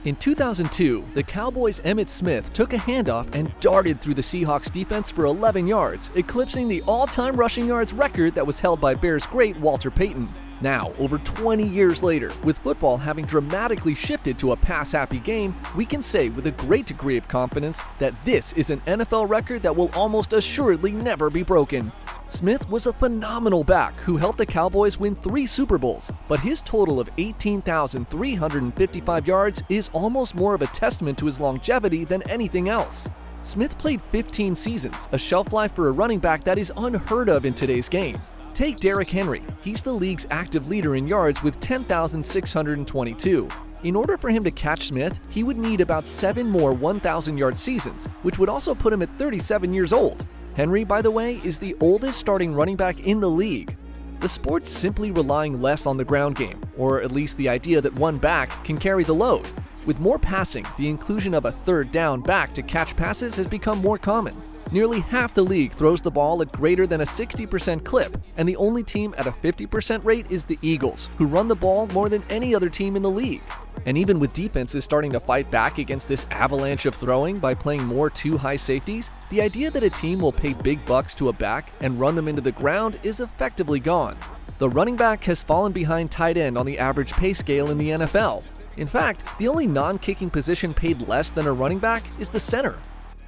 In 2002, the Cowboys' Emmitt Smith took a handoff and darted through the Seahawks defense for 11 yards, eclipsing the all-time rushing yards record that was held by Bears great Walter Payton. Now, over 20 years later, with football having dramatically shifted to a pass-happy game, we can say with a great degree of confidence that this is an NFL record that will almost assuredly never be broken. Smith was a phenomenal back who helped the Cowboys win 3 Super Bowls, but his total of 18,355 yards is almost more of a testament to his longevity than anything else. Smith played 15 seasons, a shelf life for a running back that is unheard of in today's game. Take Derrick Henry. He's the league's active leader in yards with 10,622. In order for him to catch Smith, he would need about 7 more 1,000-yard seasons, which would also put him at 37 years old. Henry, by the way, is the oldest starting running back in the league. The sport's simply relying less on the ground game, or at least the idea that one back can carry the load. With more passing, the inclusion of a third down back to catch passes has become more common. Nearly half the league throws the ball at greater than a 60% clip, and the only team at a 50% rate is the Eagles, who run the ball more than any other team in the league. And even with defenses starting to fight back against this avalanche of throwing by playing more too high safeties, the idea that a team will pay big bucks to a back and run them into the ground is effectively gone. The running back has fallen behind tight end on the average pay scale in the NFL. In fact, the only non-kicking position paid less than a running back is the center.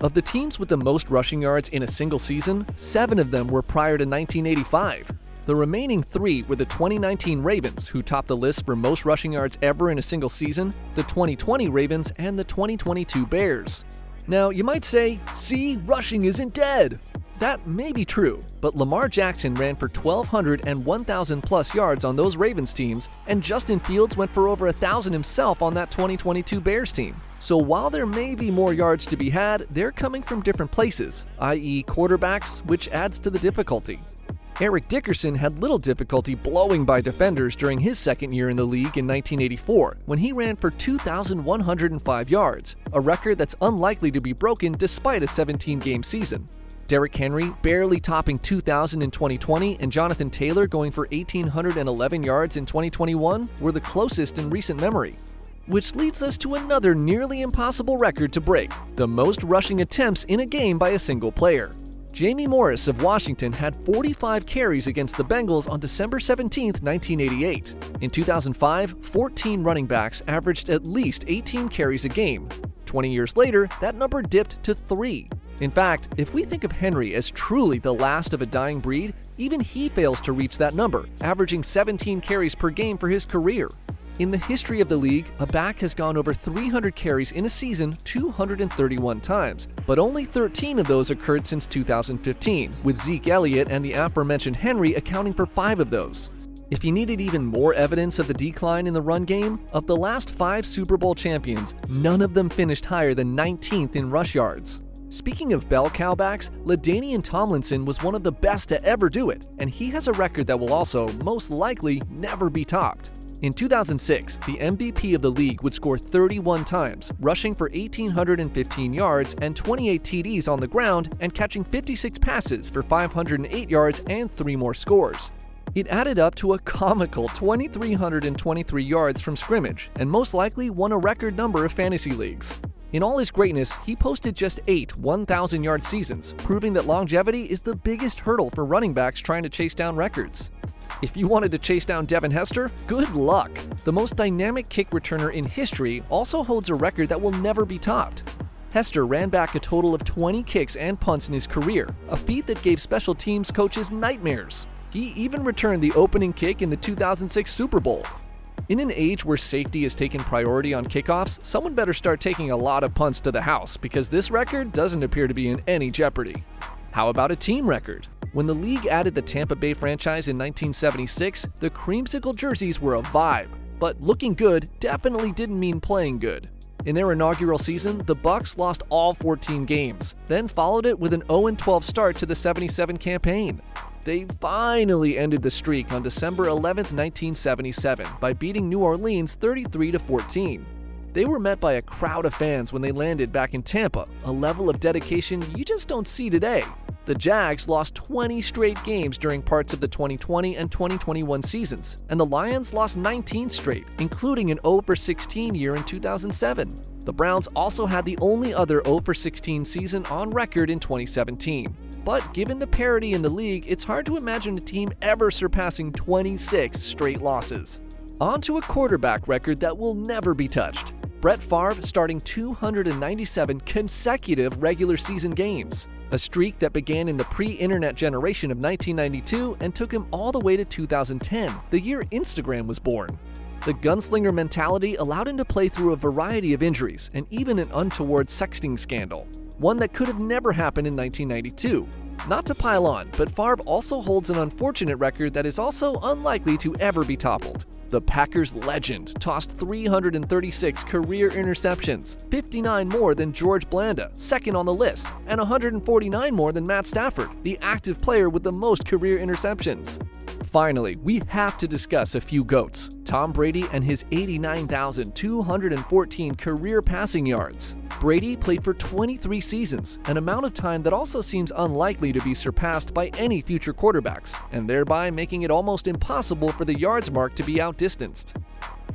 Of the teams with the most rushing yards in a single season, 7 of them were prior to 1985. The remaining 3 were the 2019 Ravens, who topped the list for most rushing yards ever in a single season, the 2020 Ravens, and the 2022 Bears. Now, you might say, see, rushing isn't dead. That may be true, but Lamar Jackson ran for 1,200 and 1,000-plus yards on those Ravens teams, and Justin Fields went for over 1,000 himself on that 2022 Bears team. So while there may be more yards to be had, they're coming from different places, i.e. quarterbacks, which adds to the difficulty. Eric Dickerson had little difficulty blowing by defenders during his second year in the league in 1984, when he ran for 2,105 yards, a record that's unlikely to be broken despite a 17-game season. Derrick Henry barely topping 2,000 in 2020 and Jonathan Taylor going for 1,811 yards in 2021 were the closest in recent memory. Which leads us to another nearly impossible record to break, the most rushing attempts in a game by a single player. Jamie Morris of Washington had 45 carries against the Bengals on December 17, 1988. In 2005, 14 running backs averaged at least 18 carries a game. 20 years later, that number dipped to 3. In fact, if we think of Henry as truly the last of a dying breed, even he fails to reach that number, averaging 17 carries per game for his career. In the history of the league, a back has gone over 300 carries in a season 231 times, but only 13 of those occurred since 2015, with Zeke Elliott and the aforementioned Henry accounting for 5 of those. If you needed even more evidence of the decline in the run game, of the last 5 Super Bowl champions, none of them finished higher than 19th in rush yards. Speaking of bell cow backs, LaDainian Tomlinson was one of the best to ever do it, and he has a record that will also, most likely, never be topped. In 2006, the MVP of the league would score 31 times, rushing for 1,815 yards and 28 TDs on the ground and catching 56 passes for 508 yards and 3 more scores. It added up to a comical 2,323 yards from scrimmage, and most likely won a record number of fantasy leagues. In all his greatness, he posted just 8 1,000-yard seasons, proving that longevity is the biggest hurdle for running backs trying to chase down records. If you wanted to chase down Devin Hester, good luck. The most dynamic kick returner in history also holds a record that will never be topped. Hester ran back a total of 20 kicks and punts in his career, a feat that gave special teams coaches nightmares. He even returned the opening kick in the 2006 Super Bowl. In an age where safety has taken priority on kickoffs, someone better start taking a lot of punts to the house because this record doesn't appear to be in any jeopardy. How about a team record? When the league added the Tampa Bay franchise in 1976, the creamsicle jerseys were a vibe, but looking good definitely didn't mean playing good. In their inaugural season, the Bucs lost all 14 games, then followed it with an 0-12 start to the 77 campaign. They finally ended the streak on December 11, 1977 by beating New Orleans 33-14. They were met by a crowd of fans when they landed back in Tampa, a level of dedication you just don't see today. The Jags lost 20 straight games during parts of the 2020 and 2021 seasons, and the Lions lost 19 straight, including an 0-16 year in 2007. The Browns also had the only other 0-16 season on record in 2017. But given the parity in the league, it's hard to imagine a team ever surpassing 26 straight losses. On to a quarterback record that will never be touched. Brett Favre starting 297 consecutive regular season games, a streak that began in the pre-internet generation of 1992 and took him all the way to 2010, the year Instagram was born. The gunslinger mentality allowed him to play through a variety of injuries and even an untoward sexting scandal, one that could have never happened in 1992. Not to pile on, but Favre also holds an unfortunate record that is also unlikely to ever be toppled. The Packers legend tossed 336 career interceptions, 59 more than George Blanda, second on the list, and 149 more than Matt Stafford, the active player with the most career interceptions. Finally, we have to discuss a few GOATs, Tom Brady and his 89,214 career passing yards. Brady played for 23 seasons, an amount of time that also seems unlikely to be surpassed by any future quarterbacks, and thereby making it almost impossible for the yards mark to be outdistanced.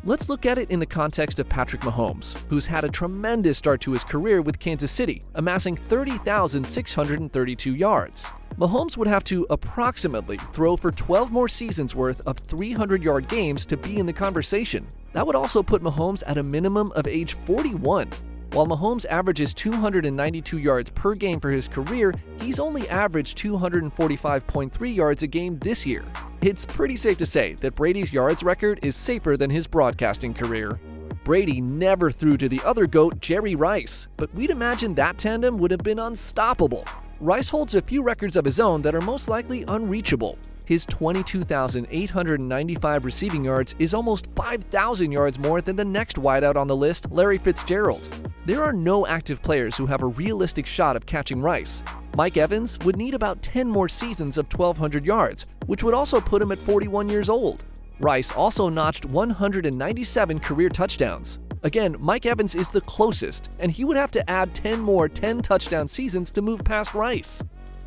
Let's look at it in the context of Patrick Mahomes, who's had a tremendous start to his career with Kansas City, amassing 30,632 yards. Mahomes would have to approximately throw for 12 more seasons worth of 300-yard games to be in the conversation. That would also put Mahomes at a minimum of age 41. While Mahomes averages 292 yards per game for his career, he's only averaged 245.3 yards a game this year. It's pretty safe to say that Brady's yards record is safer than his broadcasting career. Brady never threw to the other GOAT, Jerry Rice, but we'd imagine that tandem would have been unstoppable. Rice holds a few records of his own that are most likely unreachable. His 22,895 receiving yards is almost 5,000 yards more than the next wideout on the list, Larry Fitzgerald. There are no active players who have a realistic shot of catching Rice. Mike Evans would need about 10 more seasons of 1,200 yards, which would also put him at 41 years old. Rice also notched 197 career touchdowns. Again, Mike Evans is the closest, and he would have to add 10 more 10-touchdown seasons to move past Rice.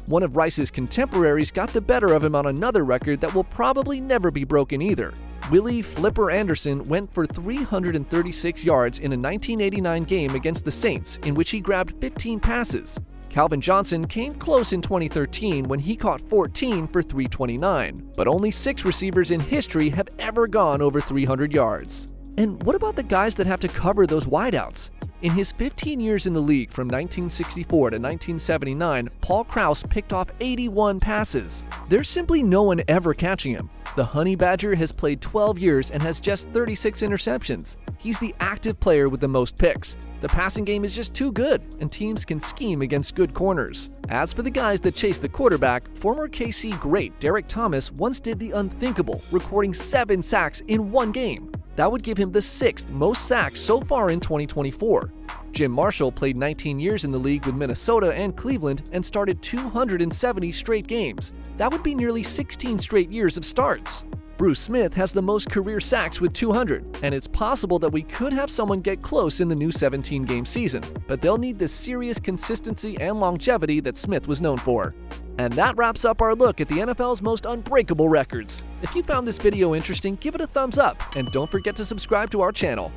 One of Rice's contemporaries got the better of him on another record that will probably never be broken either. Willie Flipper Anderson went for 336 yards in a 1989 game against the Saints, in which he grabbed 15 passes. Calvin Johnson came close in 2013 when he caught 14 for 329, but only 6 receivers in history have ever gone over 300 yards. And what about the guys that have to cover those wideouts? In his 15 years in the league from 1964 to 1979, Paul Krause picked off 81 passes. There's simply no one ever catching him. The Honey Badger has played 12 years and has just 36 interceptions. He's the active player with the most picks. The passing game is just too good, and teams can scheme against good corners. As for the guys that chase the quarterback, former KC great Derek Thomas once did the unthinkable, recording 7 sacks in one game. That would give him the 6th most sacks so far in 2024. Jim Marshall played 19 years in the league with Minnesota and Cleveland and started 270 straight games. That would be nearly 16 straight years of starts. Bruce Smith has the most career sacks with 200, and it's possible that we could have someone get close in the new 17-game season, but they'll need the serious consistency and longevity that Smith was known for. And that wraps up our look at the NFL's most unbreakable records. If you found this video interesting, give it a thumbs up, and don't forget to subscribe to our channel.